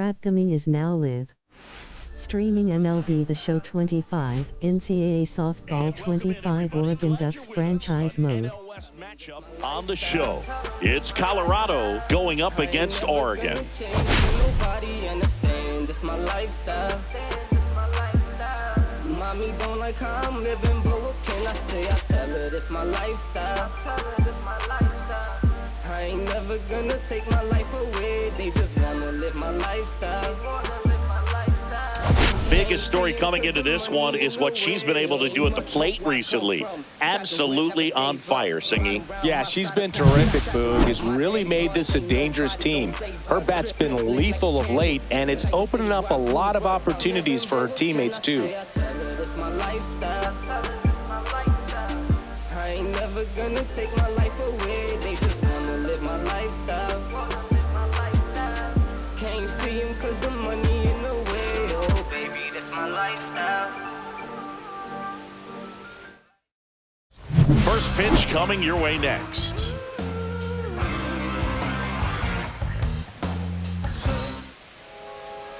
Upcoming is now live. Streaming MLB The Show 25, NCAA Softball 25 Oregon Ducks franchise mode. On the show, it's Colorado going up against Oregon. Mommy don't like how I'm living, but what can I say? I tell her this my lifestyle. I ain't never gonna take my life away. They just wanna live my lifestyle. Biggest story coming into this one is what she's been able to do at the plate recently. Absolutely on fire, Ncaa. Yeah, she's been terrific, Boog. Has really made this a dangerous team. Her bat's been lethal of late, and it's opening up a lot of opportunities for her teammates, too. I ain't never gonna take my life away. They just wanna live my lifestyle. Can't see him cause the money in the way. Oh baby, that's my lifestyle. First pitch coming your way next.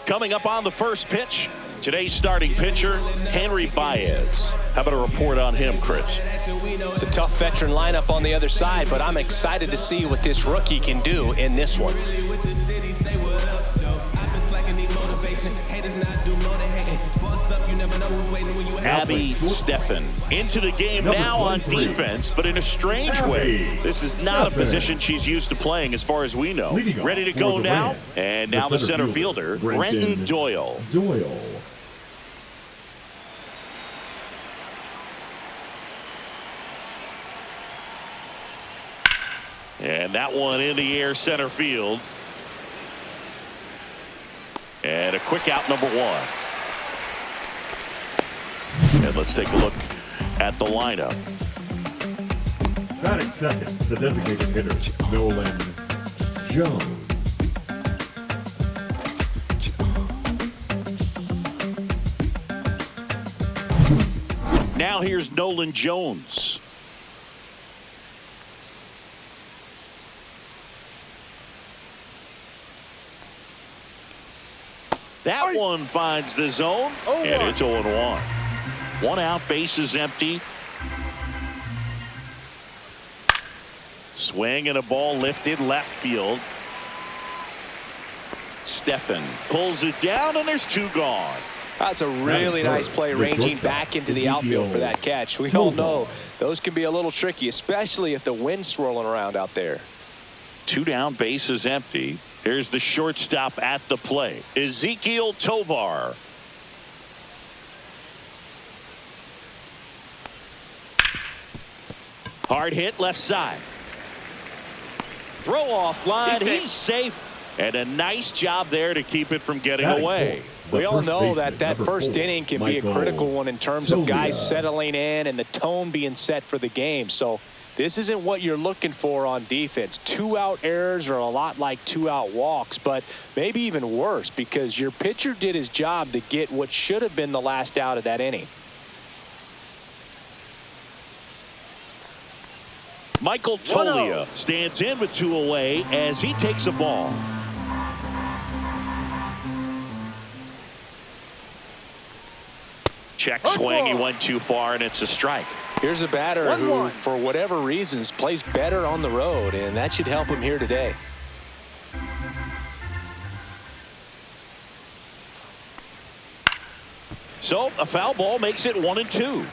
Coming up on the first pitch, today's starting pitcher, Henry Baez. How about a report on him, Chris? It's a tough veteran lineup on the other side, but I'm excited to see what this rookie can do in this one. Abby Steffen into the game now on defense, but in a strange way. This is not a position she's used to playing as far as we know. Ready to go now, and now the center fielder, Brenton Doyle. And that one in the air center field. And a quick out, number one. And let's take a look at the lineup. Batting second, the designated hitter, Nolan Jones. Now here's Nolan Jones. That one finds the zone, and it's 0-1. One out, base is empty. Swing and a ball lifted left field. Steffen pulls it down, and there's two gone. That's a really nice play, ranging back into the outfield for that catch. We all know those can be a little tricky, especially if the wind's swirling around out there. Two down, base is empty. Here's the shortstop at the plate, Ezekiel Tovar. Hard hit left side. Throw off line. He's safe. And a nice job there to keep it from getting away. We all know that first inning can be a critical one in terms of guys settling in and the tone being set for the game. So this isn't what you're looking for on defense. 2-out errors are a lot like 2-out walks, but maybe even worse because your pitcher did his job to get what should have been the last out of that inning. Michael Toglia stands in with two away as he takes a ball. Check swing. He went too far, and it's a strike. Here's a batter who, for whatever reasons, plays better on the road, and that should help him here today. So a foul ball makes it 1-2.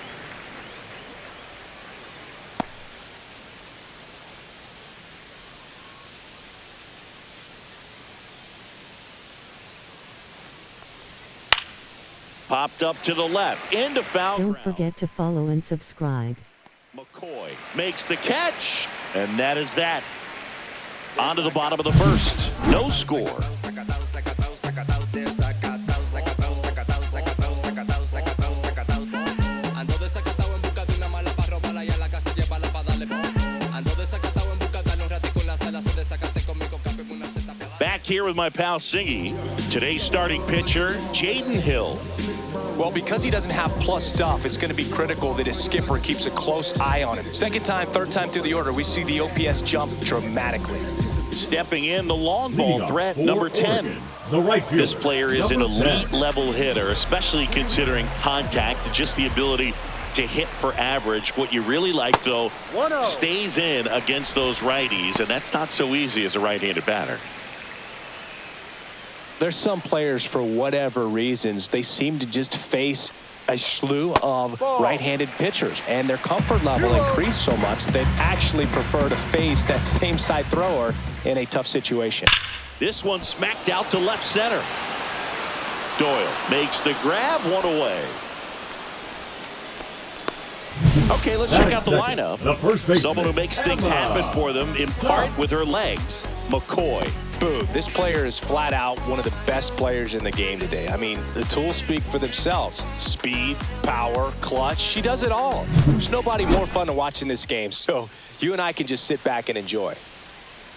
Popped up to the left into foul ground. Don't forget to follow and subscribe. McCoy makes the catch, and that is that. On to the bottom of the first. No score. Back here with my pal Ncaa. Today's starting pitcher, Jaden Hill. Well, because he doesn't have plus stuff, it's going to be critical that his skipper keeps a close eye on him. Second time, third time through the order, we see the OPS jump dramatically. Stepping in, the long ball threat, number 10. the right fielder. This player is an elite level hitter, especially considering contact and just the ability to hit for average. What you really like, though, stays in against those righties, and that's not so easy as a right-handed batter. There's some players, for whatever reasons, they seem to just face a slew of right-handed pitchers, and their comfort level increased so much they actually prefer to face that same side thrower in a tough situation. This one smacked out to left center. Doyle makes the grab, one away. Okay, let's check out the lineup. Someone who makes things happen for them, in part with her legs. McCoy. Boom. This player is flat out one of the best players in the game today. I mean, the tools speak for themselves. Speed, power, clutch. She does it all. There's nobody more fun to watch in this game, so you and I can just sit back and enjoy.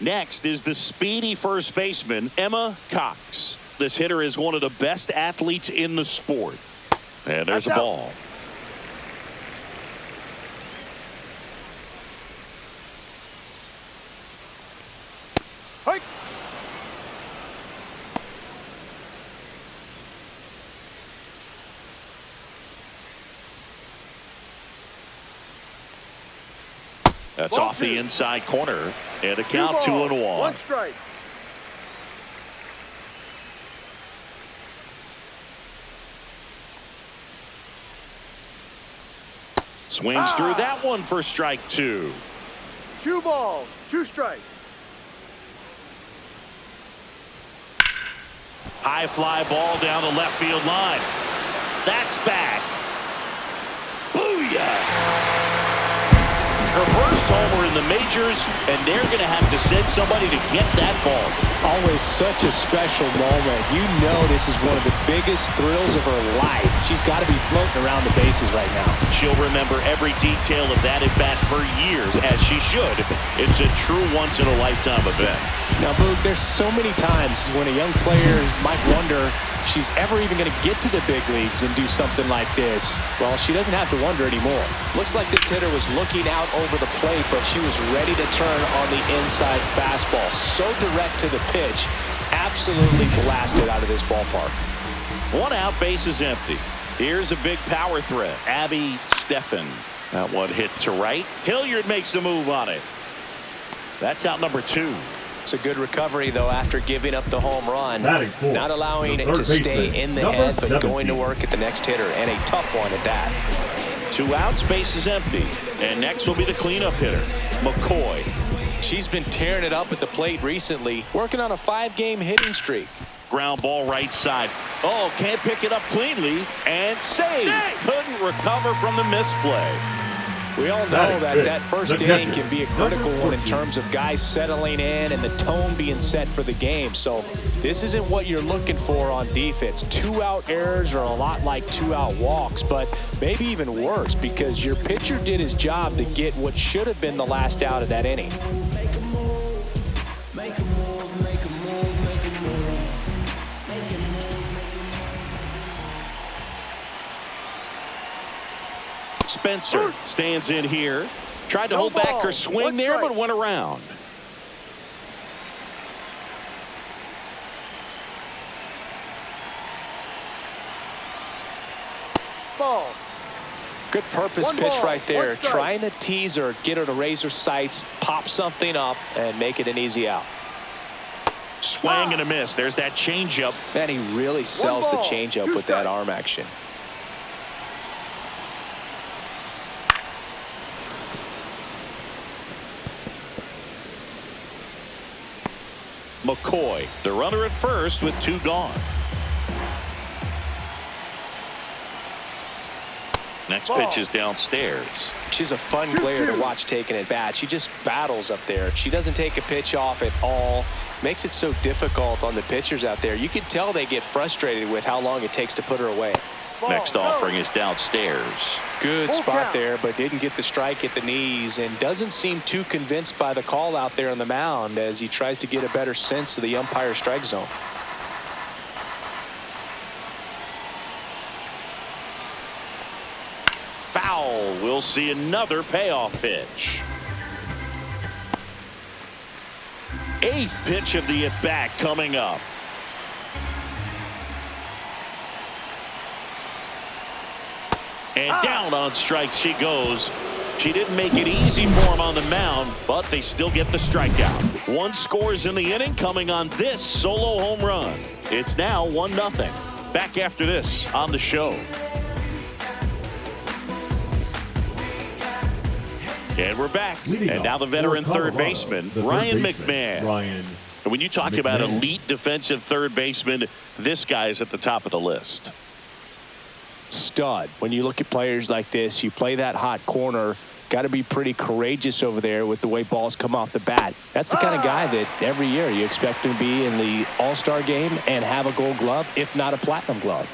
Next is the speedy first baseman, Ncaa Cox. This hitter is one of the best athletes in the sport. And there's a ball. That's off the inside corner, and a count 2-1. One strike. Swings through that one for strike 2. 2 balls, 2 strikes. High fly ball down the left field line. That's back. Booyah! Her first homer in the majors, and they're going to have to send somebody to get that ball. Always such a special moment. You know this is one of the biggest thrills of her life. She's got to be floating around the bases right now. She'll remember every detail of that at-bat for years, as she should. It's a true once-in-a-lifetime event. Now, Boog, there's so many times when a young player might wonder if she's ever even going to get to the big leagues and do something like this. Well, she doesn't have to wonder anymore. Looks like this hitter was looking out over the plate, but she was ready to turn on the inside fastball. So direct to the pitch. Absolutely blasted out of this ballpark. 1 out, base is empty. Here's a big power threat. Abby Steffen. That one hit to right. Hilliard makes the move on it. That's out number 2. It's a good recovery, though, after giving up the home run. Not allowing it to baseman, stay in the head, but 17. going to work at the next hitter, and a tough one at that. 2 outs, base is empty. And next will be the cleanup hitter, McCoy. She's been tearing it up at the plate recently, working on a 5-game hitting streak. Ground ball right side. Oh, can't pick it up cleanly. And save. Couldn't recover from the misplay. We all know that first inning can be a critical one in terms of guys settling in and the tone being set for the game. So this isn't what you're looking for on defense. 2-out errors are a lot like 2-out walks, but maybe even worse because your pitcher did his job to get what should have been the last out of that inning. Spencer stands in here. Tried to hold back her swing there, but went around. Ball. Good purpose One pitch ball, right there. one strike. Trying to tease her, get her to raise her sights, pop something up, and make it an easy out. Swing and a miss. There's that changeup. Man, he really sells the ball, changeup 2 with that strikes. arm action. McCoy, the runner at first with 2 gone. Next pitch is downstairs. She's a fun player to watch taking at bat. She just battles up there. She doesn't take a pitch off at all. Makes it so difficult on the pitchers out there. You can tell they get frustrated with how long it takes to put her away. Next offering is downstairs. Good spot there, but didn't get the strike at the knees and doesn't seem too convinced by the call out there on the mound as he tries to get a better sense of the umpire strike zone. Foul. We'll see another payoff pitch. 8th pitch of the at-bat coming up. And down on strikes she goes. She didn't make it easy for him on the mound, but they still get the strikeout. 1 scores in the inning, coming on this solo home run. It's now 1-0. Back after this on the show. And we're back. And now the veteran third baseman, Ryan McMahon. And when you talk about elite defensive third baseman, this guy is at the top of the list. Stud. When you look at players like this, you play that hot corner, got to be pretty courageous over there with the way balls come off the bat. That's the kind of guy that every year you expect him to be in the All-Star game and have a Gold Glove, if not a Platinum Glove.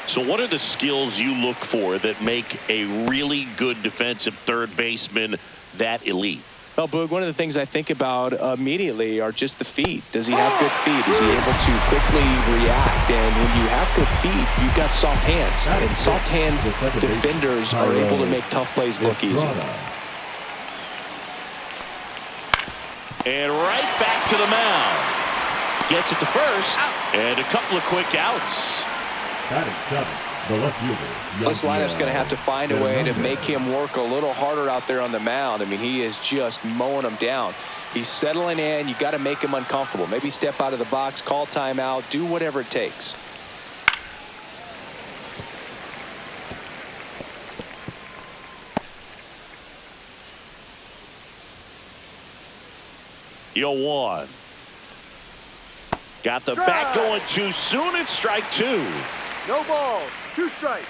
So what are the skills you look for that make a really good defensive third baseman that elite? Well, Boog, one of the things I think about immediately are just the feet. Does he have good feet? Is he able to quickly react? And when you have good feet, you've got soft hands. And soft hand defenders are able to make tough plays look easy. And right back to the mound. Gets it to first. And a couple of quick outs. This lineup's going to have to find a way to make him work a little harder out there on the mound. I mean, he is just mowing them down. He's settling in. You got to make him uncomfortable. Maybe step out of the box, call timeout, do whatever it takes. Yo, 1. Got the bat going too soon. It's strike 2. No balls, 2 strikes.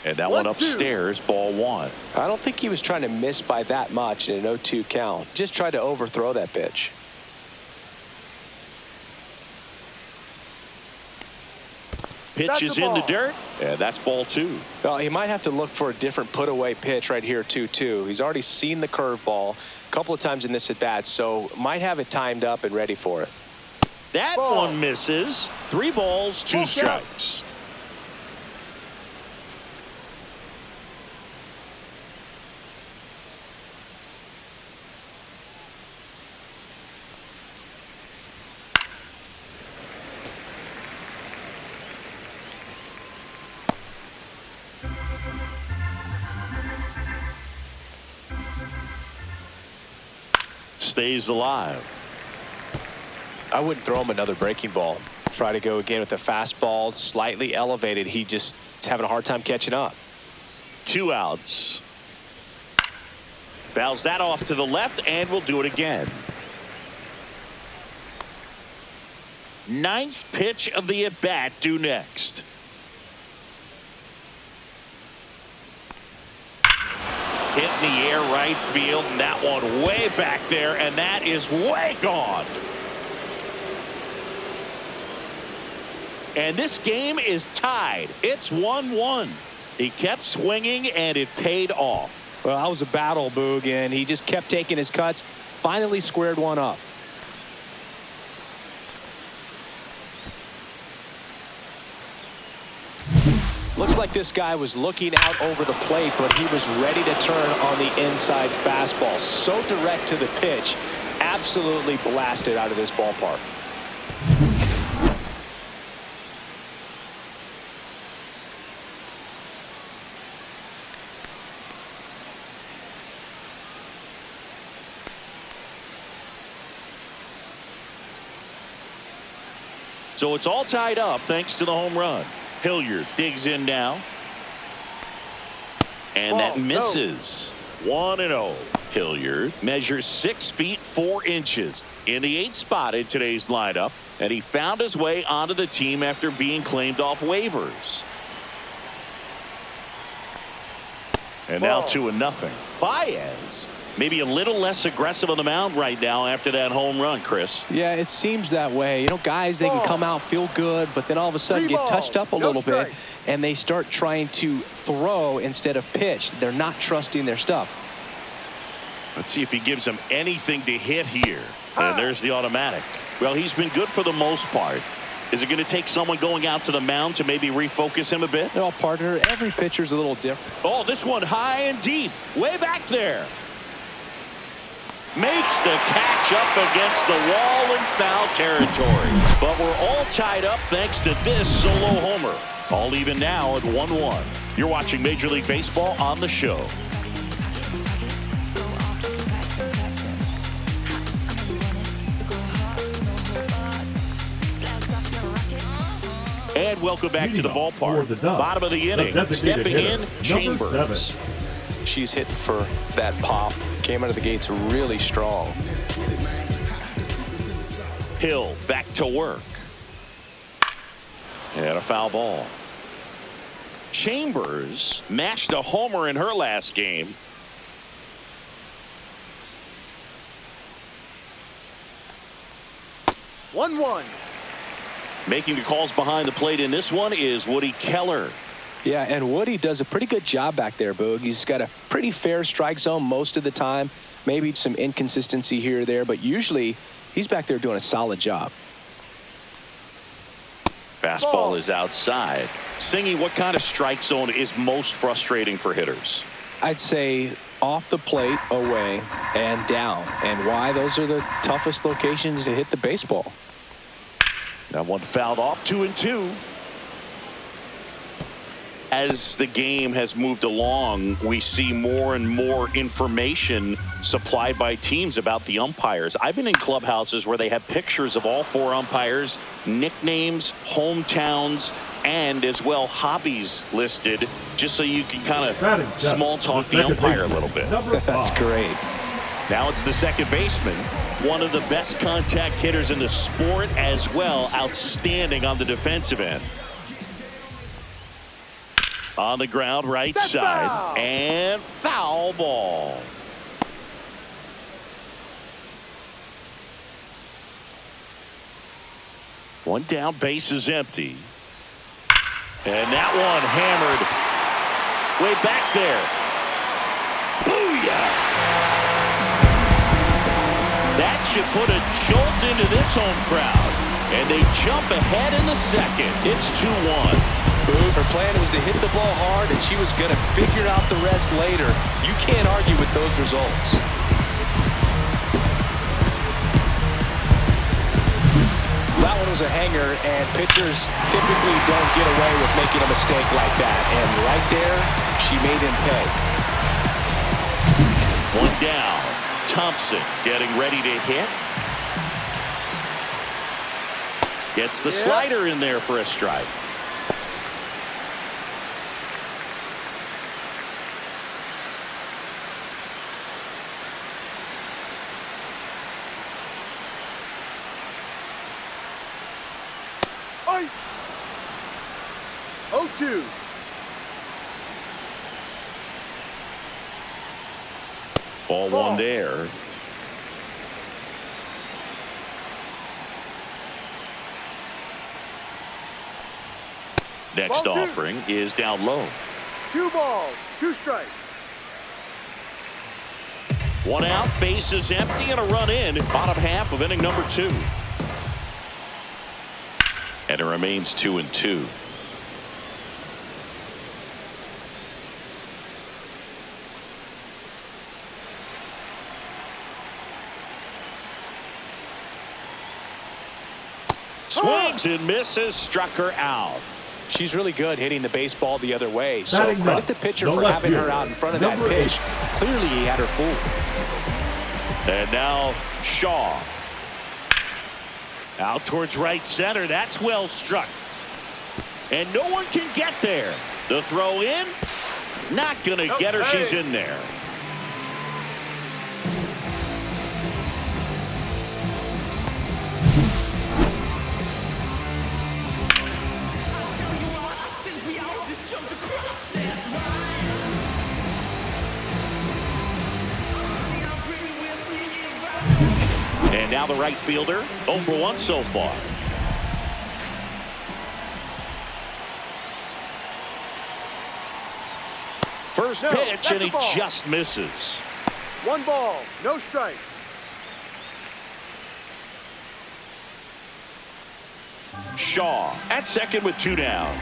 And that one upstairs, ball 1. I don't think he was trying to miss by that much in an 0-2 count. Just tried to overthrow that pitch. Pitch is in the dirt. Yeah, that's ball 2. Well, he might have to look for a different put-away pitch right here, 2-2. He's already seen the curveball a couple of times in this at-bat, so might have it timed up and ready for it. That one misses. 3 balls, 2 strikes. Stays alive. I wouldn't throw him another breaking ball. Try to go again with the fastball, slightly elevated. He just is having a hard time catching up. 2 outs. Fouls that off to the left, and we'll do it again. 9th pitch of the at-bat due next. Hit in the air right field, and that one way back there, and that is way gone. And this game is tied. It's 1-1. He kept swinging, and it paid off. Well, that was a battle, Boog, and he just kept taking his cuts. Finally squared one up. Looks like this guy was looking out over the plate, but he was ready to turn on the inside fastball. So direct to the pitch. Absolutely blasted out of this ballpark. So it's all tied up thanks to the home run. Hilliard digs in now. And that misses. 1-0. Hilliard measures 6 feet 4 inches in the 8th spot in today's lineup. And he found his way onto the team after being claimed off waivers. And now 2-0. Baez maybe a little less aggressive on the mound right now after that home run, Chris. Yeah, it seems that way. You know, guys, they can come out, feel good, but then all of a sudden get touched up a little bit, and they start trying to throw instead of pitch. They're not trusting their stuff. Let's see if he gives them anything to hit here. And there's the automatic. Well, he's been good for the most part. Is it going to take someone going out to the mound to maybe refocus him a bit? No, partner, every pitcher's a little different. Oh, this one high and deep. Way back there. Makes the catch up against the wall in foul territory. But we're all tied up thanks to this solo homer. All even now at 1-1. You're watching Major League Baseball on the show. And welcome back to the ballpark. Bottom of the inning. Stepping in, Chambers. She's hitting for that pop. Came out of the gates really strong. Hill back to work. And a foul ball. Chambers mashed a homer in her last game. One. Making the calls behind the plate in this one is Woody Keller. Yeah, and Woody does a pretty good job back there, Boog. He's got a pretty fair strike zone most of the time. Maybe some inconsistency here or there, but usually he's back there doing a solid job. Fastball is outside. Singy, what kind of strike zone is most frustrating for hitters? I'd say off the plate, away, and down. And why? Those are the toughest locations to hit the baseball. That one fouled off, 2-2. As the game has moved along, we see more and more information supplied by teams about the umpires. I've been in clubhouses where they have pictures of all 4 umpires, nicknames, hometowns, and as well hobbies listed, just so you can kind of small talk the umpire a little bit. That's great. Now it's the second baseman, one of the best contact hitters in the sport as well, outstanding on the defensive end. On the ground, right side, and foul ball. One down, base is empty. And that one hammered way back there. Booyah! That should put a jolt into this home crowd. And they jump ahead in the second. It's 2-1. Her plan was to hit the ball hard, and she was going to figure out the rest later. You can't argue with those results. That one was a hanger, and pitchers typically don't get away with making a mistake like that. And right there, she made him pay. One down. Thompson getting ready to hit. Gets the slider in there for a strike. Oi! 0-2. Ball one there. Next offering is down low. 2 balls, 2 strikes. One out, base is empty, and a run in. Bottom half of inning number 2. And it remains 2-2. Swings and misses, struck her out. She's really good hitting the baseball the other way. So credit the pitcher for having her out in front of that pitch. Clearly he had her fooled. And now Shaw. Out towards right center. That's well struck. And no one can get there. The throw in. Not going to get her. She's in there. And now the right fielder, 0 for 1 so far. First pitch, and he just misses. 1 ball, no strike. Shaw at second with 2 down.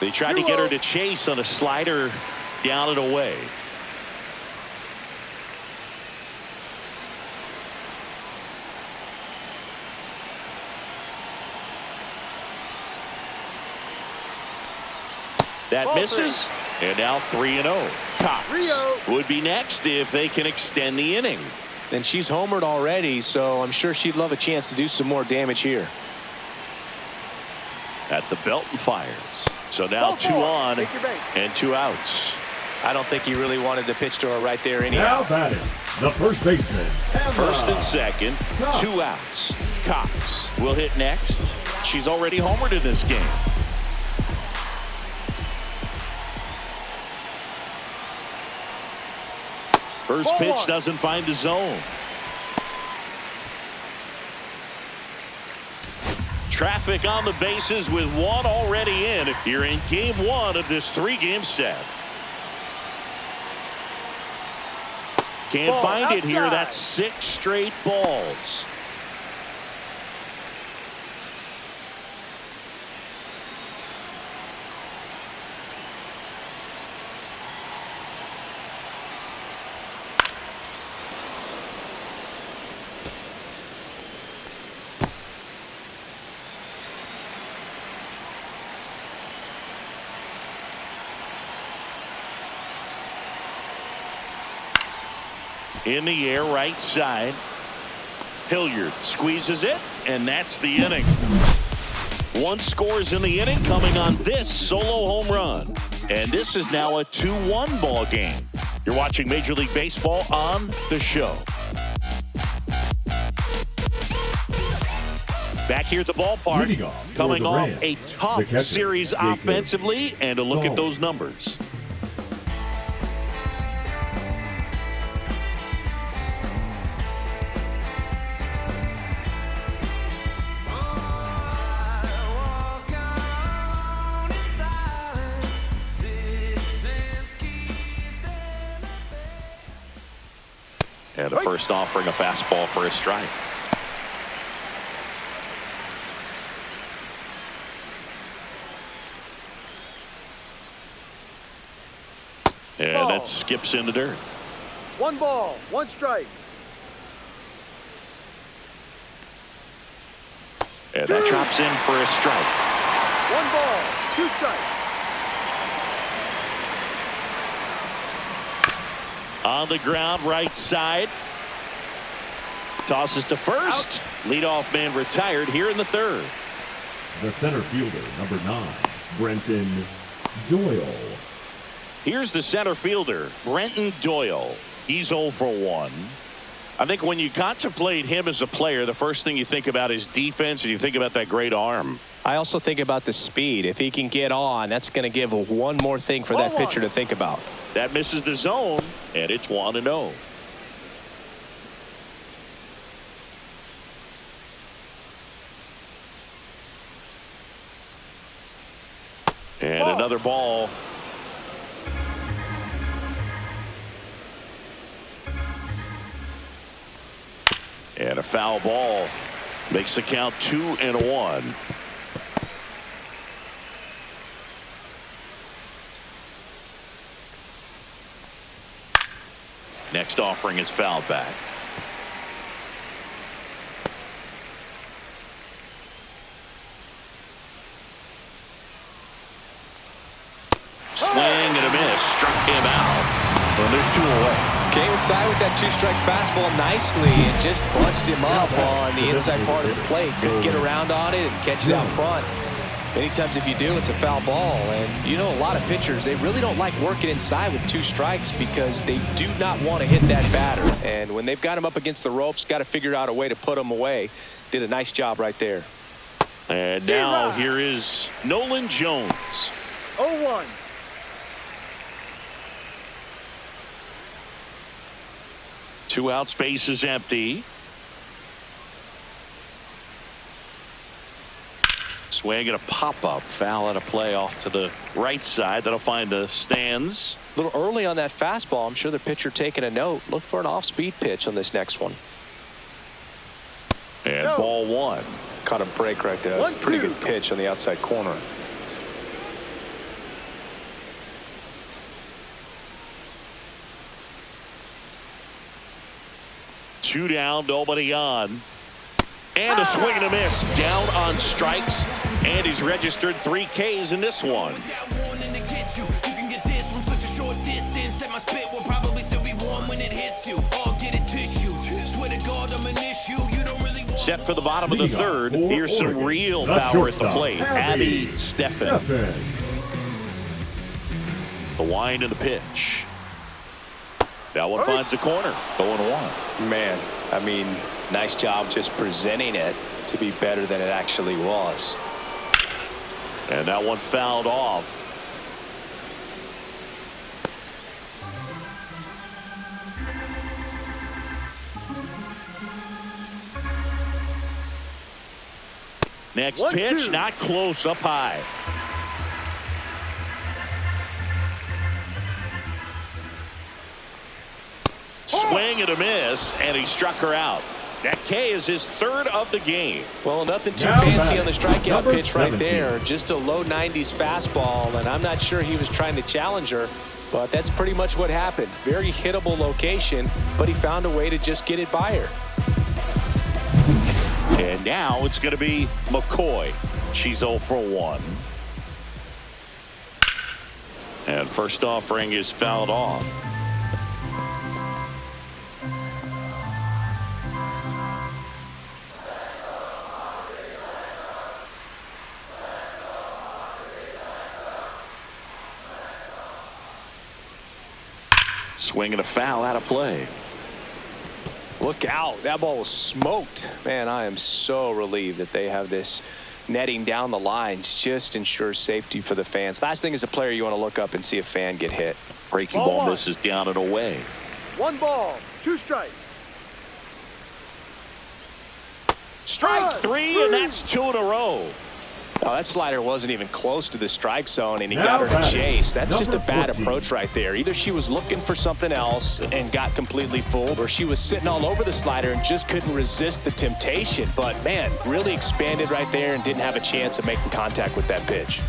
They tried to get her to chase on a slider down and away. That misses, and now 3-0. Cox would be next if they can extend the inning. And she's homered already, so I'm sure she'd love a chance to do some more damage here. At the belt and fires. So now 2 on and 2 outs. I don't think he really wanted to pitch to her right there anyhow. Now batting, the first baseman. First and second, 2 outs. Cox will hit next. She's already homered in this game. First pitch doesn't find the zone. Traffic on the bases with 1 already in. You're in game 1 of this 3-game set. Can't find it here. That's 6 straight balls. In the air, right side. Hilliard squeezes it, and that's the inning. 1 scores in the inning coming on this solo home run. And this is now a 2-1 ball game. You're watching Major League Baseball on the show. Back here at the ballpark, coming off a tough series offensively, and a look at those numbers. And the first offering, a fastball for a strike. And that skips in the dirt. 1 ball, 1 strike. And that drops in for a strike. 1 ball, 2 strikes. On the ground, right side. Tosses to first. Leadoff man retired here in the 3rd. The center fielder, number 9, Brenton Doyle. Here's the center fielder, Brenton Doyle. He's 0 for 1. I think when you contemplate him as a player, the first thing you think about is defense, and you think about that great arm. I also think about the speed. If he can get on, that's going to give 1 more thing for that pitcher to think about. That misses the zone, and it's 1-0. And another ball. And a foul ball makes the count 2-1. Next offering is fouled back. Swing and a miss. Struck him out. And there's 2 away. Came inside with that 2-strike fastball nicely and just bunched him up on the inside part of the plate. Couldn't get around on it and catch it out front. Many times if you do, it's a foul ball. And you know, a lot of pitchers, they really don't like working inside with 2 strikes because they do not want to hit that batter. And when they've got him up against the ropes, got to figure out a way to put him away. Did a nice job right there. And now here is Nolan Jones. 0-1. Two out, space is empty. Swing and a pop-up. Foul at a play off to the right side. That'll find the stands. A little early on that fastball. I'm sure the pitcher taking a note. Look for an off-speed pitch on this next one. And ball 1. Caught a break right there. Pretty good pitch on the outside corner. 2 down, nobody on. And a swing and a miss. Down on strikes. And he's registered 3 Ks in this one. Set for the bottom of the third. Here's some real power at the plate. Abby Steffen. The wind and the pitch. That one finds the corner. 0-1. Man, I mean, nice job just presenting it to be better than it actually was. And that one fouled off. Next pitch, not close, up high. Swing and a miss, and he struck her out. That K is his 3rd of the game. Well, nothing too fancy on the strikeout pitch right there. Just a low 90s fastball, and I'm not sure he was trying to challenge her, but that's pretty much what happened. Very hittable location, but he found a way to just get it by her. And now it's going to be McCoy. She's 0 for 1. And first offering is fouled off. Swing and a foul out of play. Look out. That ball was smoked. Man, I am so relieved that they have this netting down the lines. Just ensures safety for the fans. Last thing as a player, you want to look up and see a fan get hit. Breaking ball misses down and away. 1 ball, 2 strikes. Strike 3, and that's 2 in a row. Oh, that slider wasn't even close to the strike zone, and he got her to chase. That's just a bad approach right there. Either she was looking for something else and got completely fooled, or she was sitting all over the slider and just couldn't resist the temptation. But, man, really expanded right there and didn't have a chance of making contact with that pitch.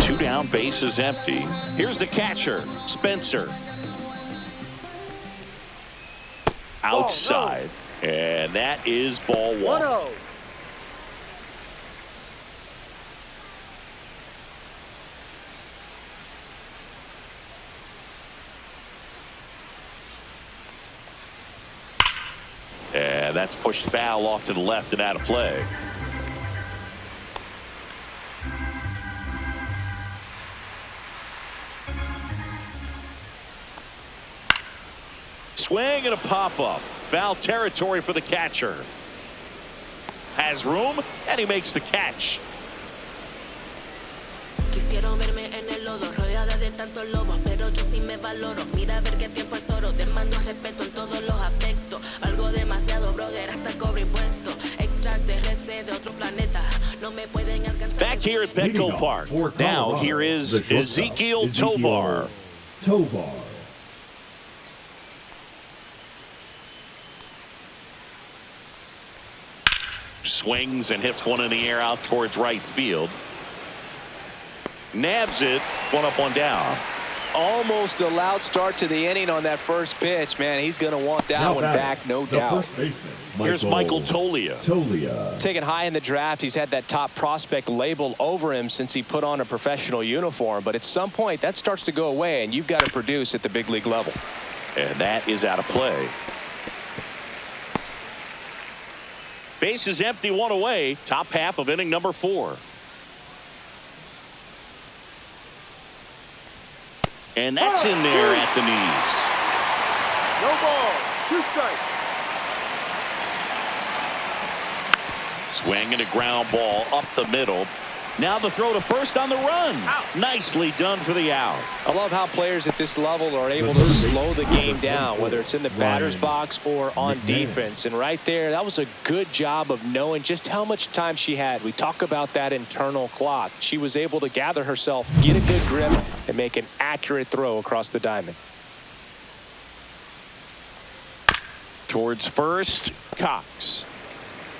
Two down, base is empty. Here's the catcher, Spencer. Outside, and that is ball 1. 1-0. And that's pushed foul off to the left and out of play. Swing and a pop-up. Foul territory for the catcher. Has room, and he makes the catch. Quisieron verme en el lodo, rodeada de tantos lobos, pero yo sí me valoro. Mira ver qué tiempo es oro, te mando respeto en todos los aspectos. Algo demasiado, brother, hasta cobro impuesto. Extraterrestre de otro planeta, no me pueden alcanzar. Back here at Petco Park. Now here is Ezekiel Tovar. Swings and hits one in the air out towards right field. Nabs it, 1 up, 1 down. Almost a loud start to the inning on that first pitch. Man, he's going to want that one back, no doubt. Here's Michael Tolia. Taken high in the draft, he's had that top prospect label over him since he put on a professional uniform. But at some point, that starts to go away, and you've got to produce at the big league level. And that is out of play. Base is empty, 1 away. Top half of inning number 4. And that's in there at the knees. No ball, 2 strikes. Swing and a ground ball up the middle. Now the throw to first on the run. Nicely done for the out. I love how players at this level are able to slow the game down, whether it's in the batter's box or on defense. And right there, that was a good job of knowing just how much time she had. We talk about that internal clock. She was able to gather herself, get a good grip, and make an accurate throw across the diamond. Towards first, Cox.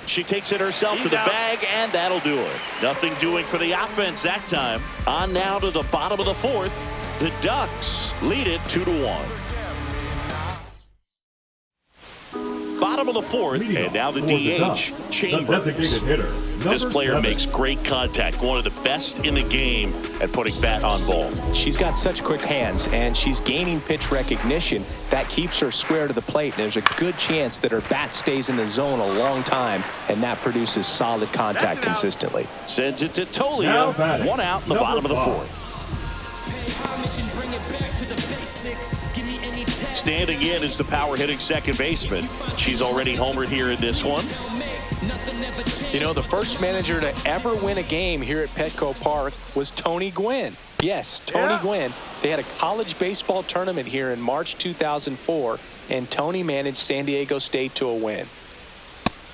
She takes it herself to the bag, and that'll do it. Nothing doing for the offense that time. On now to the bottom of the fourth. The Ducks lead it 2-1. Bottom of the fourth, and now the DH, Chambers. This player makes great contact, one of the best in the game at putting bat on ball. She's got such quick hands, and she's gaining pitch recognition. That keeps her square to the plate. There's a good chance that her bat stays in the zone a long time, and that produces solid contact consistently. Sends it to Tolio, one out in the bottom of the fourth. Standing in is the power-hitting second baseman. She's already homered here in this one. You know, the first manager to ever win a game here at Petco Park was Tony Gwynn. Yes, Tony Gwynn. They had a college baseball tournament here in March 2004, and Tony managed San Diego State to a win.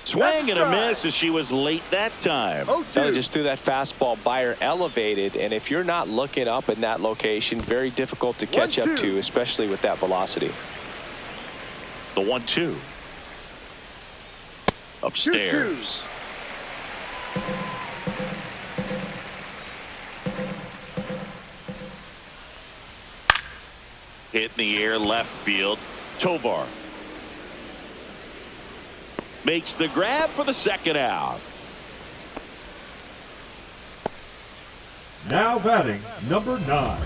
Swing and a miss as she was late that time. Just threw that fastball by her elevated, and if you're not looking up in that location, very difficult to catch up to, especially with that velocity. The 1-2. Upstairs. Hit in the air, left field. Tovar makes the grab for the second out. Now batting, number 9.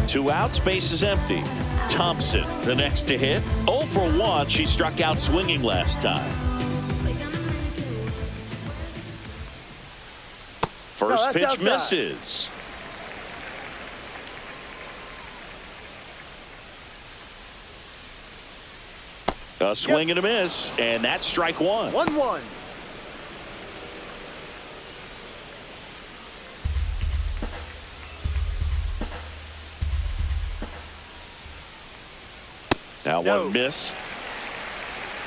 2 outs, base is empty. Thompson, the next to hit. 0 for 1. She struck out swinging last time. First pitch misses. A swing and a miss, and that's strike one. 1-1. Now one missed.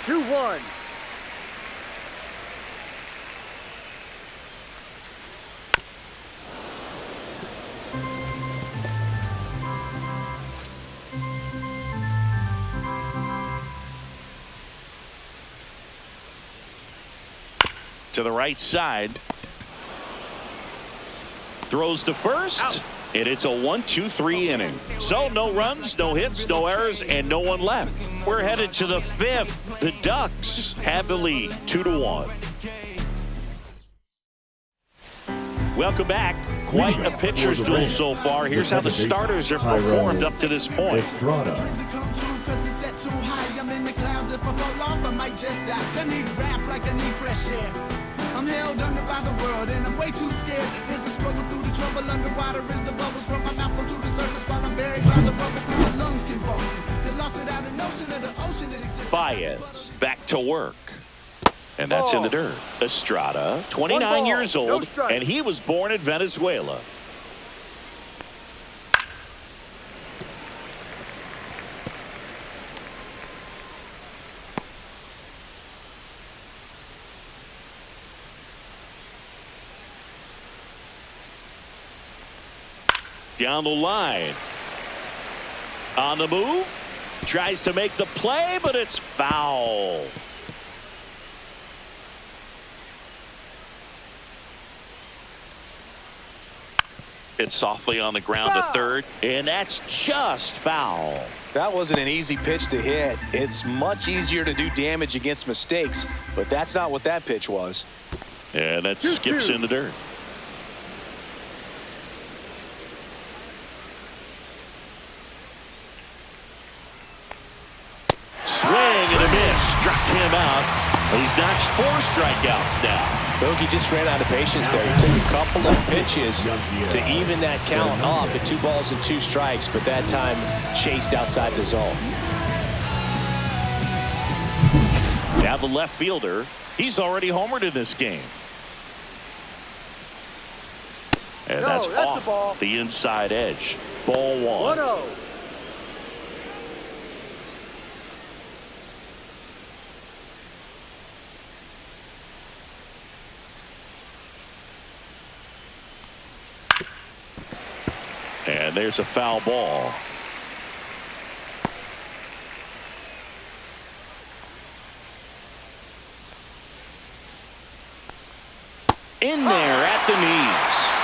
2-1. To the right side. Throws to first. Out. And it's a 1-2-3 inning. So no runs, no hits, no errors, and no one left. We're headed to the 5th. The Ducks have the lead 2-1. Welcome back. Quite a pitcher's duel so far. Here's how the starters are performed up to this point. I'm held under by the world and I'm way too scared. There's a struggle through the trouble underwater as the bubbles from my mouth come to the surface while I'm buried by the rubble from my lungs convulsing. They lost it out in ocean of the ocean that exists. Baez back to work. And that's in the dirt. Estrada, 29 years old, and he was born in Venezuela. Down the line. On the move. Tries to make the play, but it's foul. It's softly on the ground to third, and that's just foul. That wasn't an easy pitch to hit. It's much easier to do damage against mistakes, but that's not what that pitch was. And that skips in the dirt. Swing and a miss. Struck him out. He's notched 4 strikeouts now. Bogey just ran out of patience there. He took a couple of pitches to even that count up at 2 balls and 2 strikes, but that time chased outside the zone. Now the left fielder, he's already homered in this game. And that's off the inside edge. Ball 1. 1-0. And there's a foul ball. in there at the knees.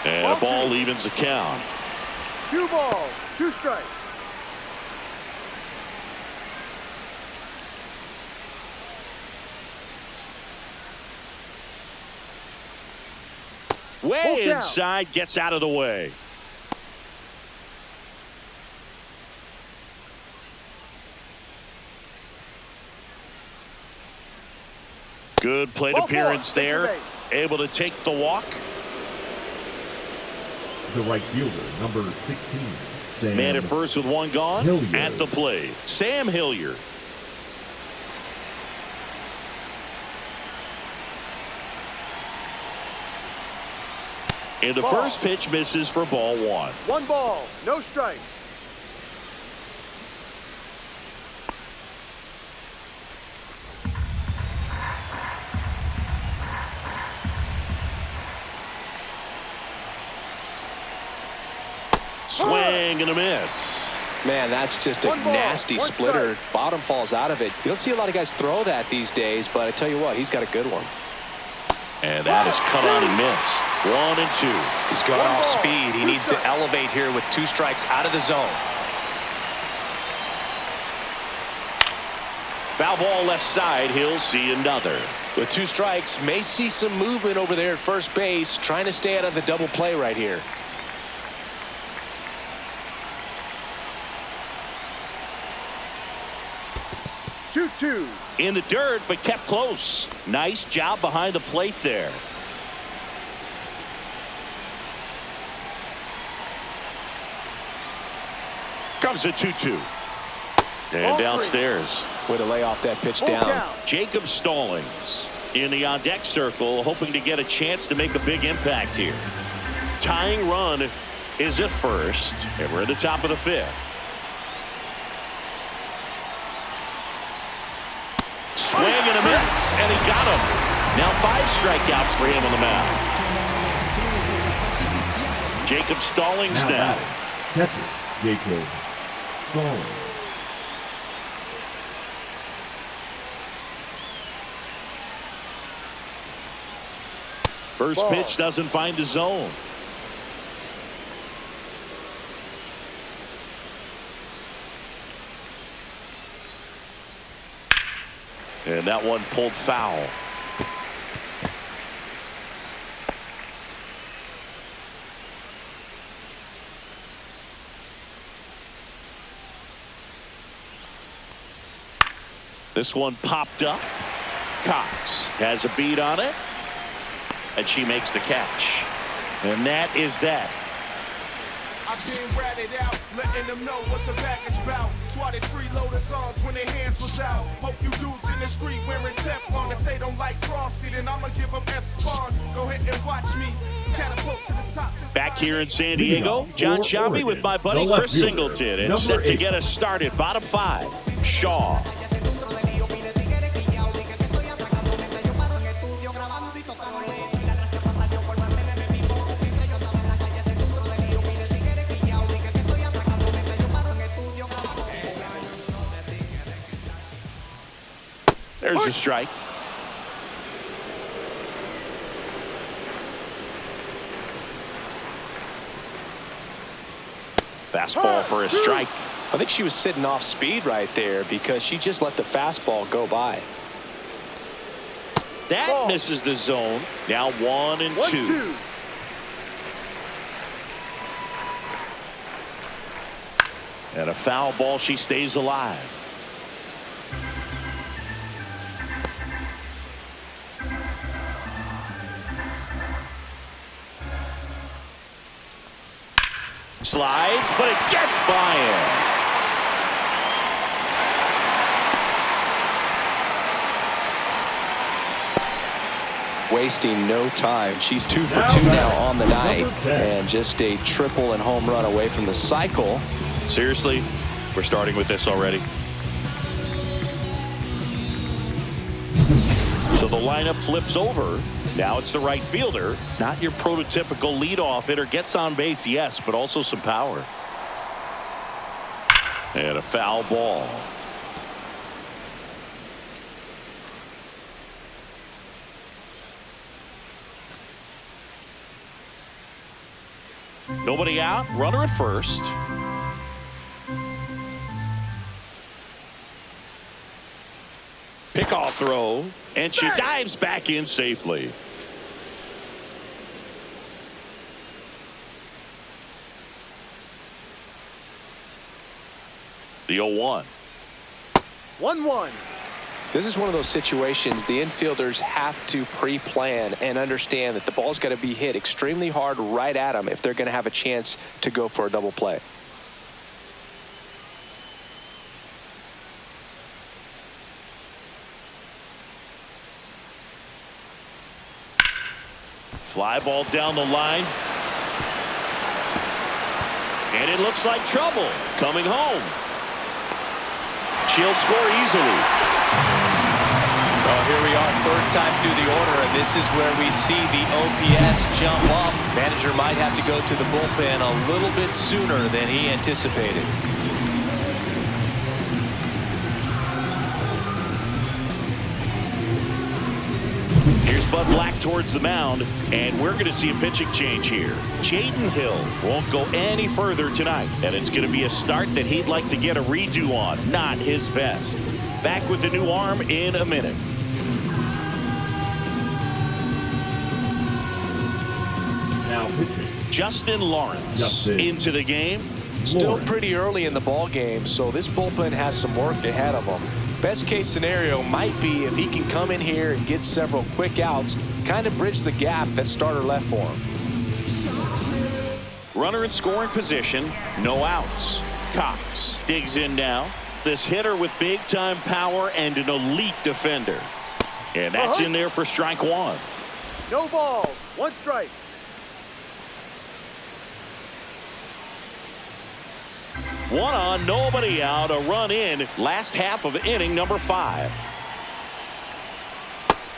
And a ball evens the count. 2 balls, 2 strikes. Way inside, gets out of the way. Good plate appearance there. Able to take the walk. The right fielder, number 16, Sam. Man at first with 1 gone. Hilliard. At the plate, Sam Hilliard. And the first pitch misses for ball 1. 1 ball, no strikes. Swing and a miss. Man, that's just a nasty splitter. Bottom falls out of it. You don't see a lot of guys throw that these days, but I tell you what, he's got a good one. And that is cut on and missed. 1 and 2. He's going off speed. He needs to elevate here with 2 strikes out of the zone. Foul ball left side. He'll see another. With 2 strikes, may see some movement over there at first base, trying to stay out of the double play right here. Two. In the dirt, but kept close. Nice job behind the plate there. Comes a 2-2. And downstairs. Way to lay off that pitch down. Jacob Stallings in the on-deck circle, hoping to get a chance to make a big impact here. Tying run is at first, and we're at the top of the 5th. Swing and a miss, and he got him. Now 5 strikeouts for him on the mound. Jacob Stallings now. Catcher, Jacob Stallings. First pitch doesn't find the zone. And that one pulled foul. This one popped up. Cox has a beat on it. And she makes the catch. And that is that. I've been ratted out, letting them know what the back is about. Swatted freeloaders arms when their hands was out. Hope you dudes in the street wearing Teflon. If they don't like Frosty, then I'ma give them F-Spawn. Go ahead and watch me. Catapult to the top. Back here in San Diego, John Shambi with my buddy Chris Singleton. And set to get us started. Bottom 5, Shaw. There's a strike. Fastball for a strike. I think she was sitting off speed right there because she just let the fastball go by. That misses the zone. Now 1 and 2. And a foul ball. She stays alive. Slides, but it gets by him. Wasting no time. She's 2 for 2 now on the night, and just a triple and home run away from the cycle. Seriously, we're starting with this already. So the lineup flips over. Now it's the right fielder. Not your prototypical leadoff hitter. Gets on base, yes, but also some power. And a foul ball. Nobody out. Runner at first. Pickoff throw. And she dives back in safely. The 0-1. 1-1. This is one of those situations the infielders have to pre-plan and understand that the ball's got to be hit extremely hard right at them if they're going to have a chance to go for a double play. Fly ball down the line. And it looks like trouble coming home. She'll score easily. Well, here we are, third time through the order, and this is where we see the OPS jump up. Manager might have to go to the bullpen a little bit sooner than he anticipated. Here's Bud Black towards the mound, and we're going to see a pitching change here. Jaden Hill won't go any further tonight, and it's going to be a start that he'd like to get a redo on. Not his best. Back with the new arm in a minute. Now pitching. Justin Lawrence into the game. Still pretty early in the ball game, so this bullpen has some work ahead of them. Best case scenario might be if he can come in here and get several quick outs, kind of bridge the gap that starter left for him. Runner in scoring position, no outs. Cox digs in now. This hitter with big time power and an elite defender. And that's in there for strike one. No balls. 1 strike. One on, nobody out, a run in. Last half of inning number 5.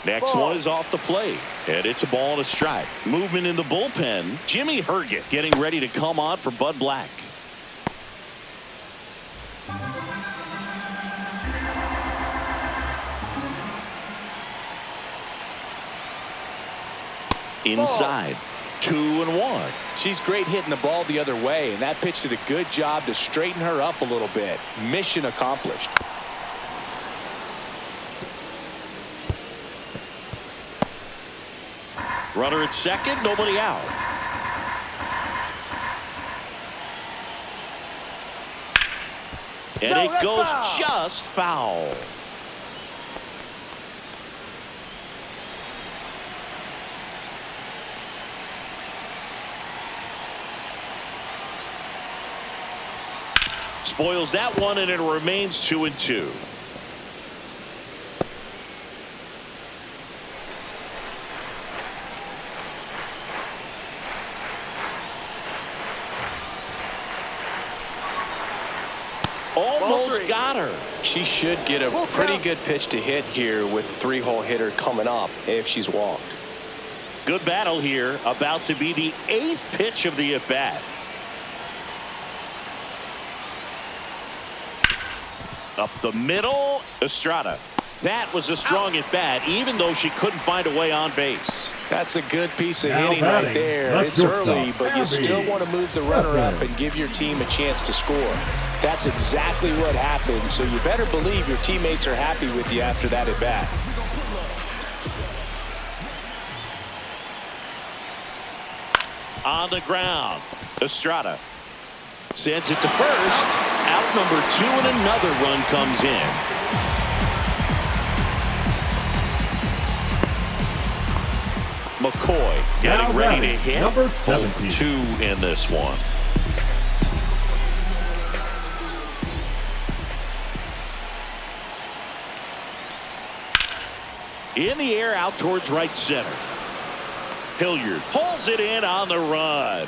Next one is off the plate, and it's a ball and a strike. Movement in the bullpen. Jimmy Herget getting ready to come on for Bud Black. Inside. 2-1. She's great hitting the ball the other way, and that pitch did a good job to straighten her up a little bit. Mission accomplished. Runner at second, nobody out. And it goes just foul. Spoils that one, and it remains 2-2. Almost got her. She should get a pretty good pitch to hit here with a 3-hole hitter coming up if she's walked. Good battle here. About to be the 8th pitch of the at-bat. Up the middle, Estrada. That was a strong at-bat, even though she couldn't find a way on base. That's a good piece of hitting right there. It's early, but you still want to move the runner up and give your team a chance to score. That's exactly what happened, so you better believe your teammates are happy with you after that at-bat. On the ground, Estrada sends it to first. Out number 2, and another run comes in. McCoy getting ready to hit. Number 17. 2 in this one. In the air, out towards right center. Hilliard pulls it in on the run.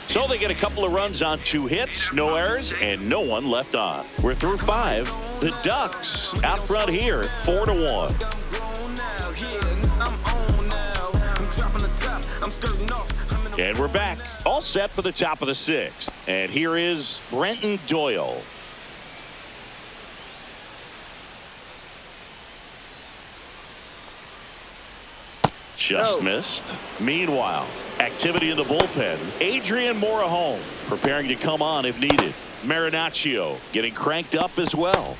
So they get a couple of runs on 2 hits, no errors, and no one left on. We're through 5. The Ducks out front here, 4-1. And we're We're back. All set for the top of the 6th. And here is Brenton Doyle. Just missed. Meanwhile, activity in the bullpen. Adrian Morahome preparing to come on if needed. Marinaccio getting cranked up as well.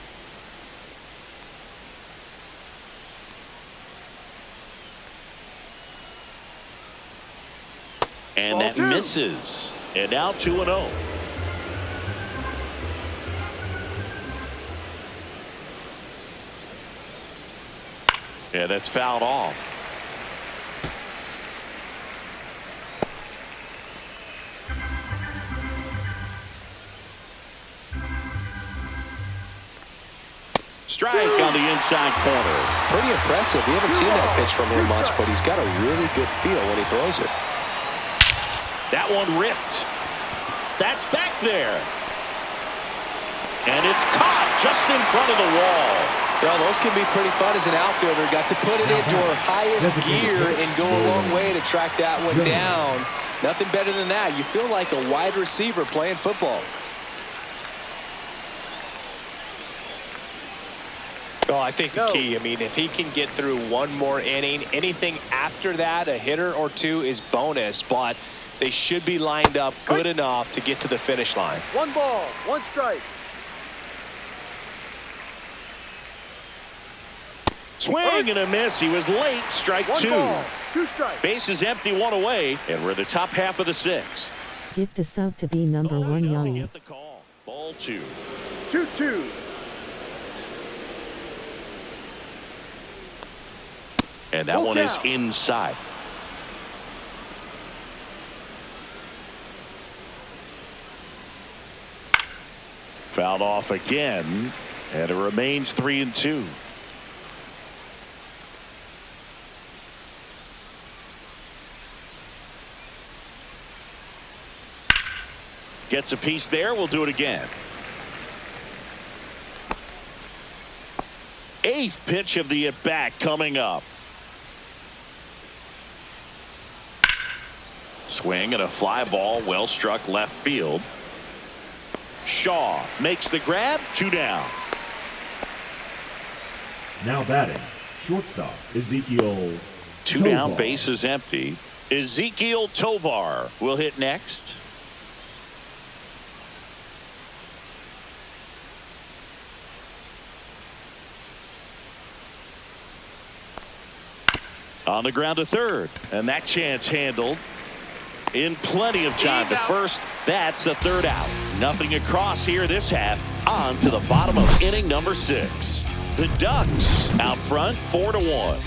And that misses. And now 2-0. And that's fouled off. Strike on the inside corner. Pretty impressive. We haven't seen that pitch from him much, but he's got a really good feel when he throws it. That one ripped. That's back there. And it's caught just in front of the wall. Well, those can be pretty fun as an outfielder. Got to put it into our highest gear and go a long way to track that one down. Nothing better than that. You feel like a wide receiver playing football. Well, I think the key, I mean, if he can get through one more inning, anything after that, a hitter or two is bonus, but they should be lined up good enough to get to the finish line. 1 ball, 1 strike. Swing and a miss. He was late. Strike 2. 1 ball, 2 strikes. Base is empty, 1 away, and we're in the top half of the 6th. Gift a sub to be number 1 young. Get the call. Ball 2. 2-2. And that one is inside. Fouled off again, and it remains 3-2. Gets a piece there. We'll do it again. 8th pitch of the at-bat coming up. Swing and a fly ball, well struck left field. Shaw makes the grab. 2 down. Now batting, shortstop Ezekiel. 2 down, base is empty. Ezekiel Tovar will hit next. On the ground to third, and that chance handled in plenty of time to first. That's the 3rd out. Nothing across here this half. On to the bottom of inning number 6. The Ducks out front 4-1.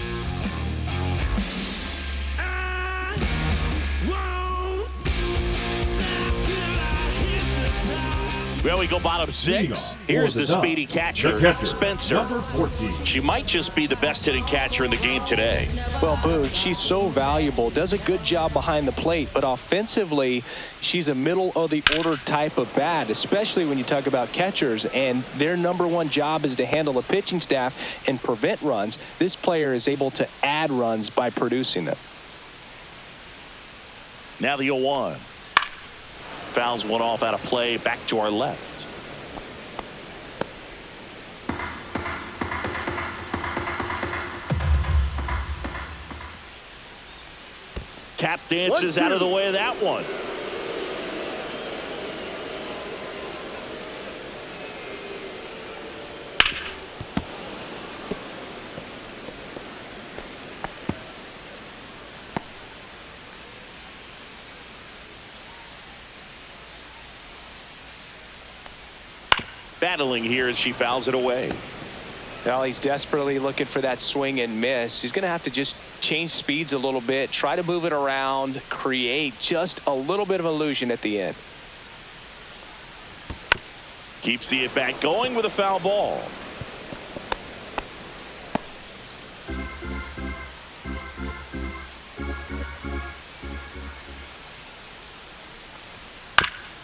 Well, we go bottom 6. Here's the speedy catcher, Spencer. Number 14. She might just be the best hitting catcher in the game today. Well, Boo, she's so valuable, does a good job behind the plate, but offensively, she's a middle-of-the-order type of bat, especially when you talk about catchers, and their number 1 job is to handle the pitching staff and prevent runs. This player is able to add runs by producing them. Now the 0-1. Fouls one off out of play, back to our left. Tap dances out of the way of that one. Battling here as she fouls it away. Well, he's desperately looking for that swing and miss. He's going to have to just change speeds a little bit, try to move it around, create just a little bit of illusion at the end. Keeps the at-bat going with a foul ball.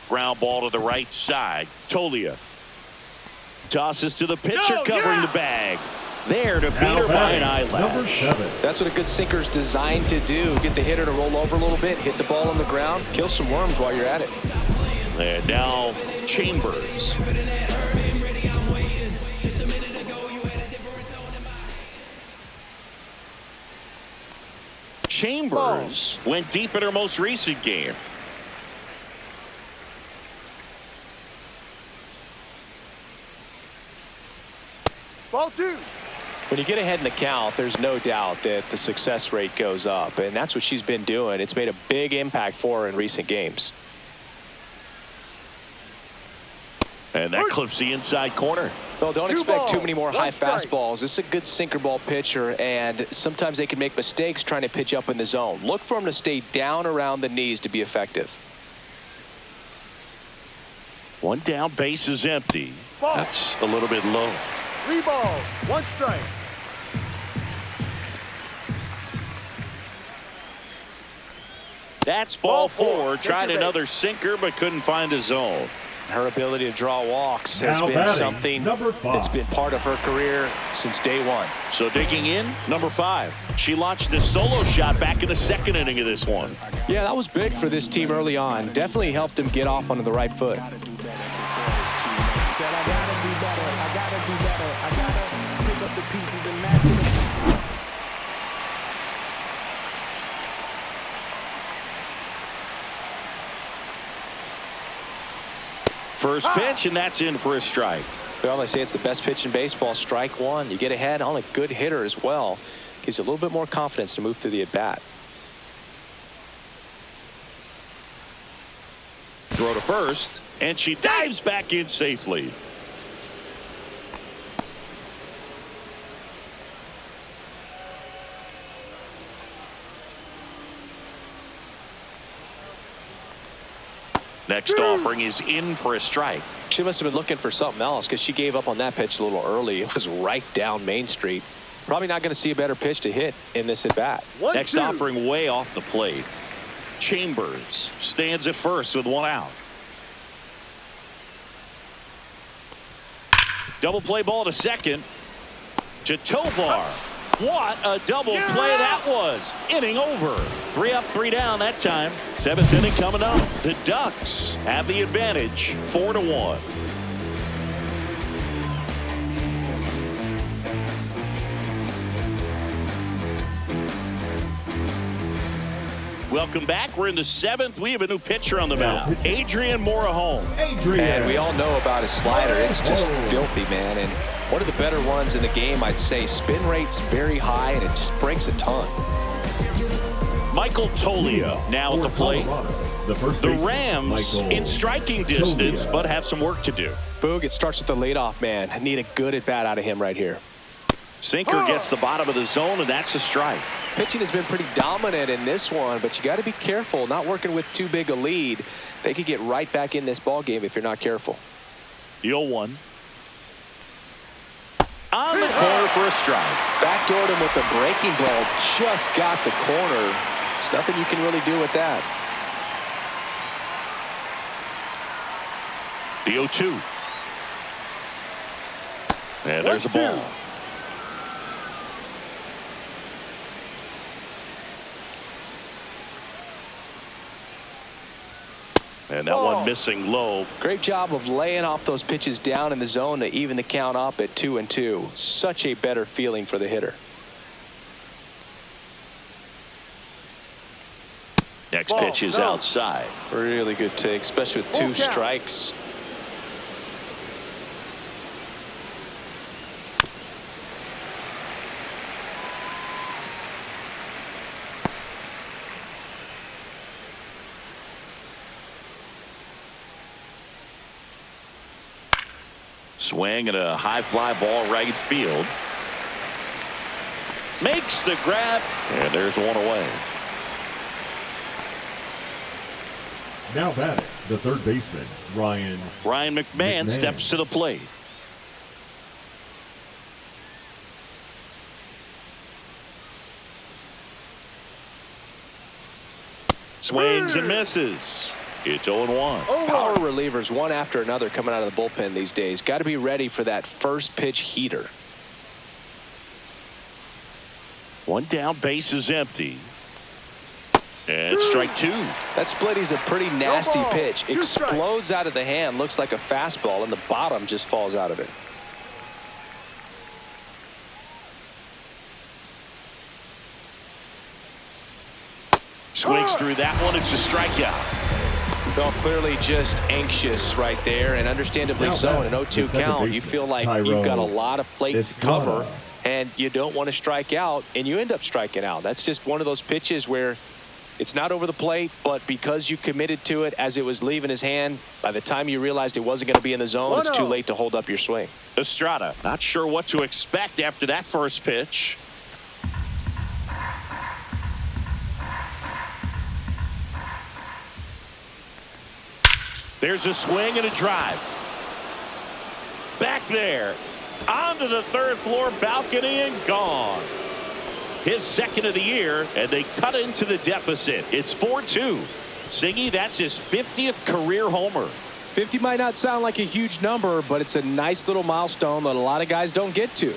Ground ball to the right side. Tolia tosses to the pitcher, covering the bag. There to beat her by an eyelash. That's what a good sinker is designed to do. Get the hitter to roll over a little bit, hit the ball on the ground, kill some worms while you're at it. And now Chambers. Chambers went deep in her most recent game. Ball 2. When you get ahead in the count, there's no doubt that the success rate goes up, and that's what she's been doing. It's made a big impact for her in recent games. And that clips the inside corner. Well, don't expect too many more high strike. fastballs. This is a good sinker ball pitcher, and sometimes they can make mistakes trying to pitch up in the zone. Look for them to stay down around the knees to be effective. One down, base is empty. Ball. That's a little bit low. 3 balls, 1 strike. That's ball Ball 4. 4. Tried Take your another sinker, but couldn't find a zone. Her ability to draw walks has Now been batting, something number 5. that's been part of her career since day one. So digging in, number 5. She launched this solo shot back in the second inning of this one. Yeah, that was big for this team early on. Definitely helped them get off onto the right foot. First pitch, and that's in for a strike. Well, they say it's the best pitch in baseball. Strike one. You get ahead on a good hitter as well. Gives you a little bit more confidence to move through the at-bat. Throw to first, and she dives back in safely. Next offering is in for a strike. She must have been looking for something else because she gave up on that pitch a little early. It was right down Main Street. Probably not going to see a better pitch to hit in this at-bat. Next offering way off the plate. Chambers stands at first with 1 out. Double play ball to second. To Tovar. What a double play that was. Inning over. 3 up, 3 down that time. 7th inning coming up. The Ducks have the advantage, 4-1. Welcome back. We're in the 7th. We have a new pitcher on the mound. Adrian Morahome. And we all know about his slider. It's just filthy, man. And one of the better ones in the game, I'd say. Spin rate's very high, and it just breaks a ton. Michael Toglia now at the plate. The Rams in striking distance, but have some work to do. Boog, it starts with the leadoff man. I need a good at-bat out of him right here. Sinker gets the bottom of the zone, and that's a strike. Pitching has been pretty dominant in this one, but you got to be careful. Not working with too big a lead. They could get right back in this ball game if you're not careful. The 0-1. On the corner for a strike. Backdoored him with a breaking ball. Just got the corner. There's nothing you can really do with that. The 0-2. And there's a ball. And that one missing low. Great job of laying off those pitches down in the zone to even the count up at 2-2. Such a better feeling for the hitter. Next pitch is outside. Really good take, especially with 2 strikes. Swing and a high fly ball right field. Makes the grab, and there's one away. Now batting, the third baseman, Ryan McMahon steps to the plate. Swings and misses. It's 0-1. Power relievers one after another coming out of the bullpen these days. Got to be ready for that first pitch heater. One down, base is empty. And strike two. That splitty's a pretty nasty ball. pitch. Two strikes. Explodes out of the hand. Looks like a fastball, and the bottom just falls out of it. Swings through that one. It's a strikeout. Well, clearly just anxious right there, and understandably so. In an 0-2 count, you feel like you've got a lot of plate to cover, and you don't want to strike out, and you end up striking out. That's just one of those pitches where it's not over the plate, but because you committed to it as it was leaving his hand, by the time you realized it wasn't going to be in the zone, it's too late to hold up your swing. Estrada not sure what to expect after that first pitch. There's a swing and a drive. Back there. Onto the third floor balcony and gone. His second of the year, and they cut into the deficit. It's 4-2. Singy, that's his 50th career homer. 50 might not sound like a huge number, but it's a nice little milestone that a lot of guys don't get to.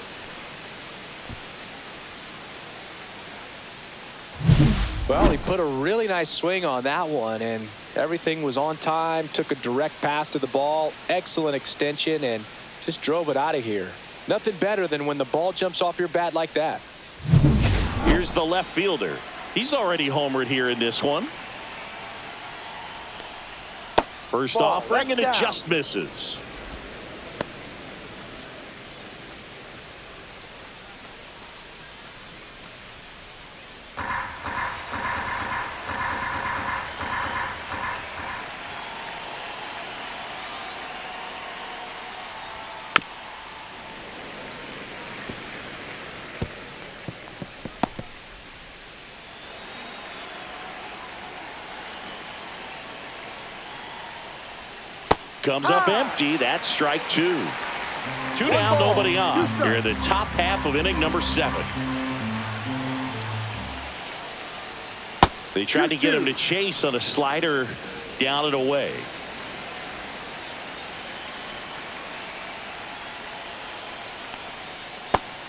Well, he put a really nice swing on that one, and everything was on time, took a direct path to the ball, excellent extension, and just drove it out of here. Nothing better than when the ball jumps off your bat like that. Here's the left fielder. He's already homered here in this one. First offering, and it just misses. Comes up empty. That's strike two. Two down, nobody on. Here in the top half of inning number 7. They tried to get him to chase on a slider down and away.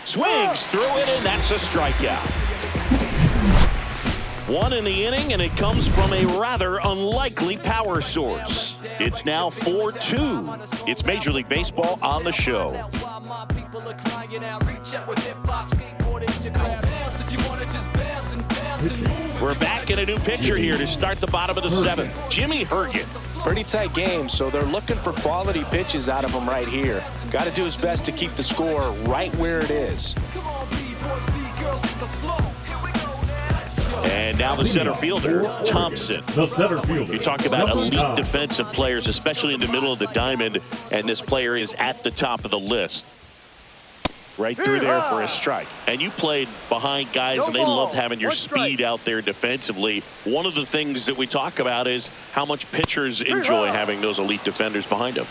Swings through it, and that's a strikeout. One in the inning, and it comes from a rather unlikely power source. It's now 4-2. It's Major League Baseball on the show. We're back in a new pitcher here to start the bottom of the 7th. Jimmy Herget. Pretty tight game, so they're looking for quality pitches out of him right here. Got to do his best to keep the score right where it is. And now the center fielder, Thompson. The center fielder. You talk about elite defensive players, especially in the middle of the diamond, and this player is at the top of the list. Right through there for a strike. And you played behind guys, and they loved having your speed out there defensively. One of the things that we talk about is how much pitchers enjoy having those elite defenders behind them.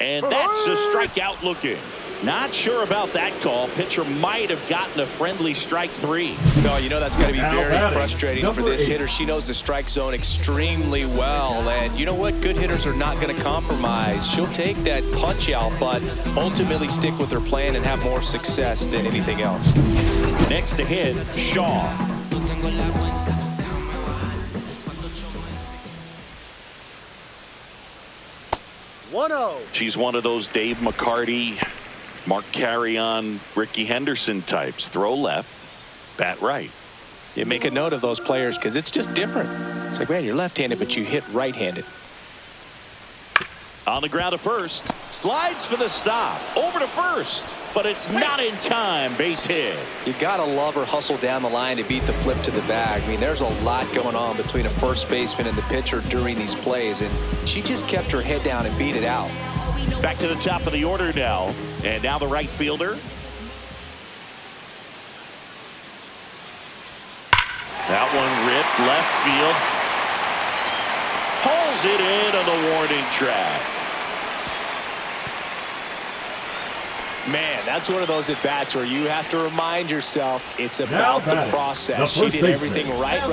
And that's a strikeout looking. Not sure about that call. Pitcher might have gotten a friendly strike 3. No, you know that's going to be very frustrating for this hitter. She knows the strike zone extremely well. And you know what? Good hitters are not going to compromise. She'll take that punch out, but ultimately stick with her plan and have more success than anything else. Next to hit, Shaw. She's one of those Dave McCarty, Mark Carrion, Ricky Henderson types. Throw left, bat right. You make a note of those players because it's just different. It's like, man, you're left-handed, but you hit right-handed. On the ground to first. Slides for the stop. Over to first. But it's not in time. Base hit. You got to love her hustle down the line to beat the flip to the bag. I mean, there's a lot going on between a first baseman and the pitcher during these plays. And she just kept her head down and beat it out. Back to the top of the order now. And now the right fielder. That one ripped left field. Pulls it in on the warning track. Man, that's one of those at-bats where you have to remind yourself it's about the process. She did everything right